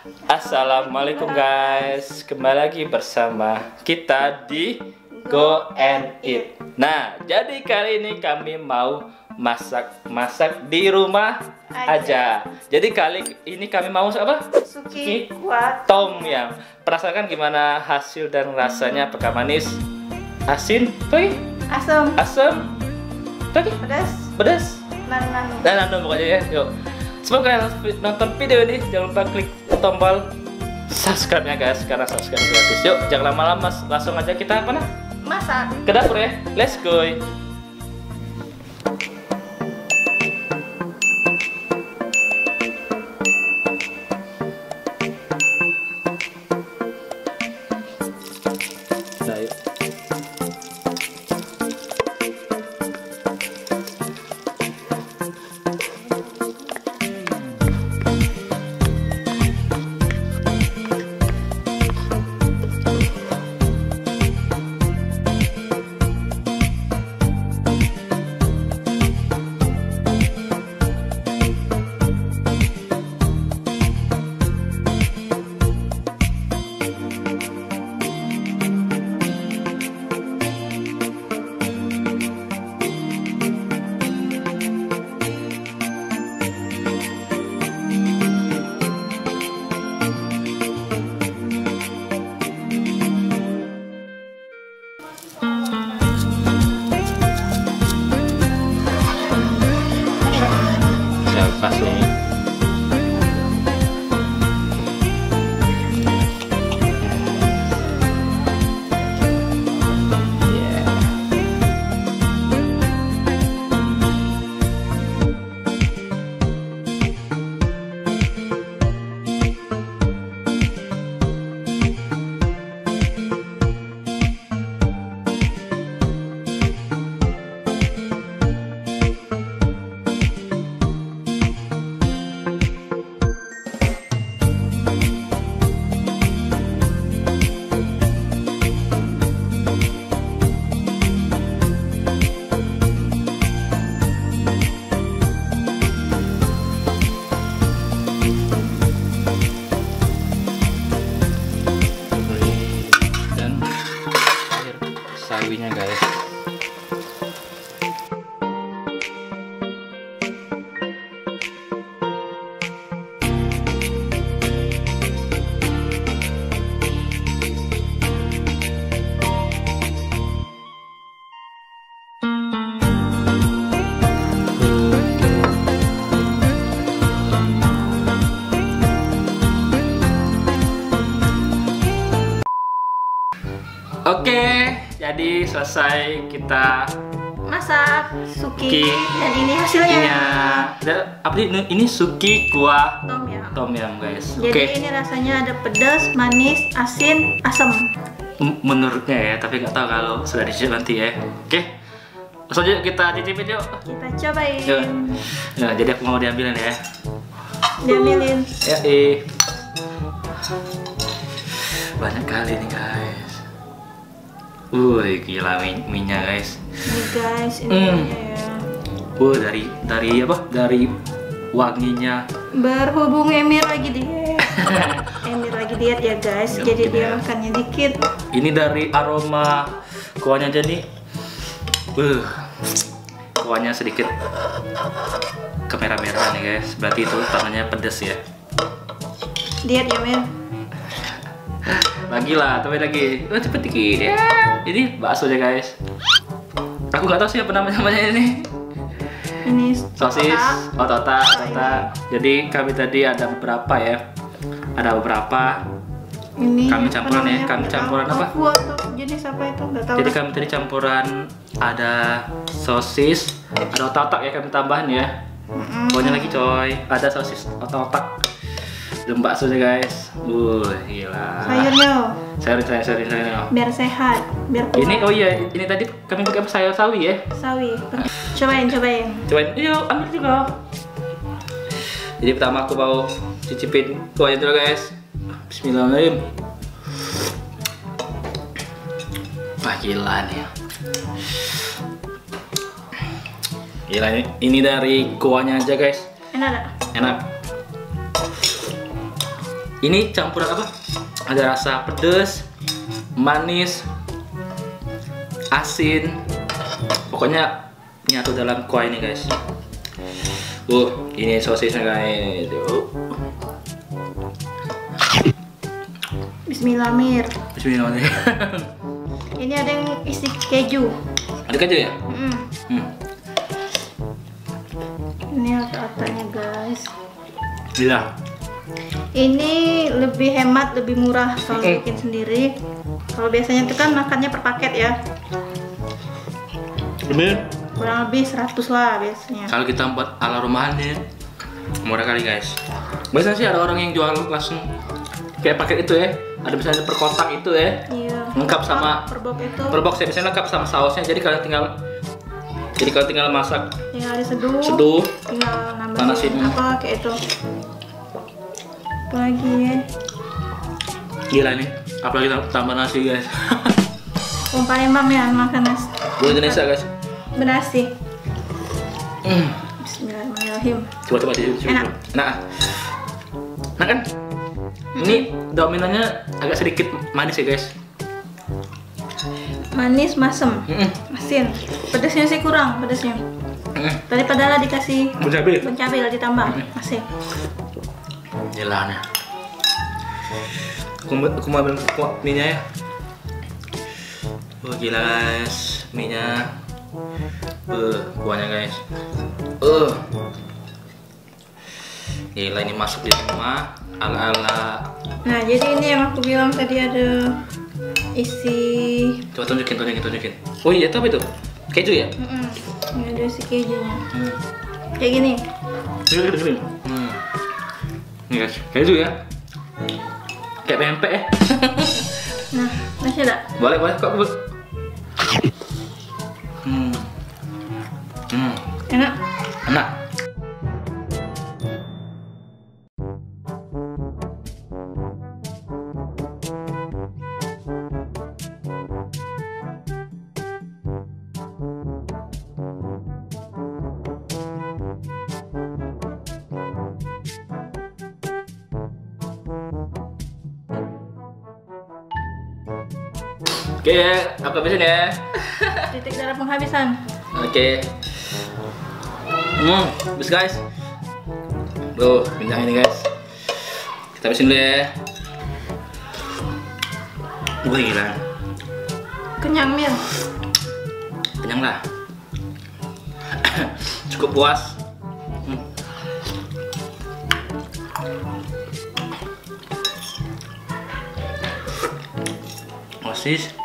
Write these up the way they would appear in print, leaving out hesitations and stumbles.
Assalamualaikum guys, kembali lagi bersama kita di Go and Eat. Nah, jadi kali ini kami mau masak di rumah aja. Jadi kali ini kami mau apa? Suki kuah tom yum. Penasaran gimana hasil dan rasanya? Apakah manis, asin, asam, pedas, dan anu pokoknya ya. Yuk, sebelum kalian nonton video ini, jangan lupa klik tombol subscribe-nya guys, karena subscribe gratis. Yuk, jangan lama-lama, langsung aja kita masak ke dapur ya. Let's go. Nah, yuk. Langsung sawinya guys. Oke, jadi selesai kita masak suki dan ini hasilnya. Apa ini suki kuah tom yum guys. Jadi ini rasanya ada pedas, manis, asin, asam. Menurutnya ya, tapi nggak tahu kalau sudah dicicip nanti ya. Oke, langsung aja kita cicipin yuk. Kita cobain. Yuk. Nah, jadi aku mau diambilin ya. Diambilin. Ya, banyak kali nih guys. Gila minyak guys. Ini guys, ini ya. Dari apa? Dari wanginya. Berhubung Emir lagi diet. Emir lagi diet ya guys. Jadi dia makannya dikit. Ini dari aroma kuahnya aja nih. Kuahnya sedikit kemerah-merahan nih guys. Berarti itu tandanya pedas ya. Diet ya Mir. Lagi lah, tapi lagi. Cepet dikit ya. Ini bakso ya guys. Aku nggak tahu siapa namanya ini. Ini sosis, otota. Jadi kami tadi ada beberapa ya. Ada beberapa. Ini kami campuran ya. Kami campuran apa? Jenis apa itu? Nggak tahu. Jadi kami tadi campuran ada sosis, ada otak ya kami tambahin ya. Pokoknya lagi coy. Ada sosis, otak. Dan baksonya guys. Gila. Sayurnya. Biar sehat, biar kuat. Ini ini tadi kami pakai apa? Sayur sawi ya? Sawi. Cobain. Yuk, ambil juga. Jadi pertama aku mau cicipin kuahnya dulu guys. Bismillahirrahmanirrahim. Wah gila nih. Gila ini dari kuahnya aja guys. Enak gak? Enak. Ini campuran apa? Ada rasa pedas, manis, asin. Pokoknya nyatu dalam kuah ini guys. Ini sosisnya guys. Bismillah Mir. Bismillah. Ini ada yang isi keju. Ada keju ya? Ini otak-otaknya guys. Iya. Ini lebih hemat, lebih murah kalau bikin sendiri. Kalau biasanya itu kan makannya per paket ya. Kurang lebih 100 lah biasanya. Kalau kita buat ala rumahan nih, murah kali guys. Biasanya sih ada orang yang jual langsung kayak paket itu ya. Ada misalnya per kotak itu ya. Iya. Lengkap sama per box itu. Per box ya, biasanya lengkap sama sausnya. Jadi kalian tinggal masak. Tinggal diseduh. Seduh. Tinggal Panasin. nambahin apa kayak itu. Apalagi ya. Gila nih. Apalagi tambah nasi guys. Orang Palembang ya makan nasi. Buat Indonesia guys. Bernasi. Bismillahirrahmanirrahim. Coba Enak. Nah kan? Ini dominannya agak sedikit manis ya guys. Manis, masem, asin. Pedasnya sih kurang pedasnya. Tadi padahal dikasih cabai lah ditambah asin. Gila nih. Aku mau ambil mie-nya ya. Gila guys, mie-nya. Kuahnya guys. Gila, ini masuk di semua ala-ala. Nah, jadi ini yang aku bilang tadi ada isi. Coba tunjukin. Oh iya, tapi itu keju ya? Ini ada isi kejunya. Kayak gini. Ini guys, keju ya. Kayak pempek ya. Nah, masih ada? Boleh kok. Enak. Oke, aku habisin ya. Titik darah penghabisan. Oke. Habis guys. Minyak ini guys. Kita habisin dulu ya. Gila. Kenyang Mir. Kenyang lah. Cukup puas. Osis.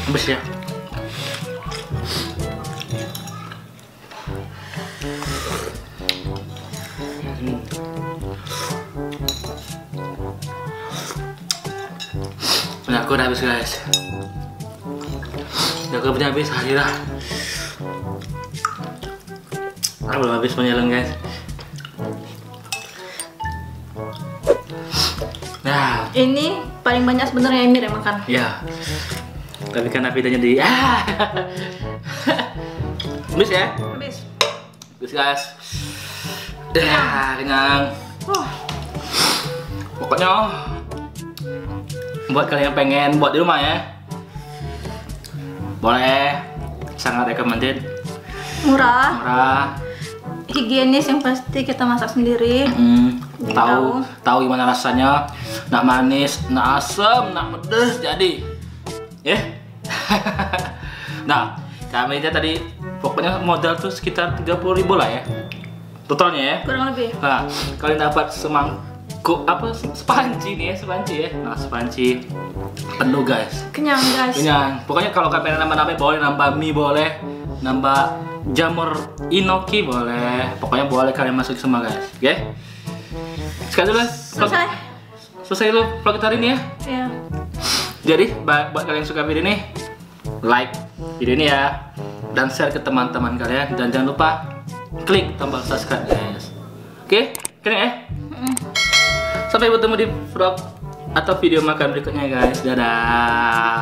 Habis ya. Aku udah habis guys. Aku punya habis akhirnya. Aku belum habis menyelam guys. Nah, ini paling banyak sebenarnya Emir yang makan. Ya. Tapi karena videonya di habis ya? Habis guys. Kenyang. Pokoknya buat kalian yang pengen buat di rumah ya, boleh, sangat recommended. Murah, higienis, yang pasti kita masak sendiri. Tahu gimana rasanya, nak manis, nak asam, nak pedes, jadi Nah, kami tadi pokoknya modal tuh sekitar 30.000 lah ya totalnya ya, kurang lebih. Nah, kalian dapat semangkuk sepanci nih ya, nah sepanci penuh guys. Kenyang guys. Pokoknya kalau kalian nambah boleh, nambah mie boleh, nambah jamur inoki boleh, pokoknya boleh kalian masuk semua guys. Oke? Sekali dulu selesai dulu vlog kita hari ini ya. Iya. Jadi buat kalian yang suka video ini, like video ini ya, dan share ke teman-teman kalian, dan jangan lupa klik tombol subscribe guys. Oke? Keren ya? Sampai bertemu di vlog atau video makan berikutnya guys. Dadah.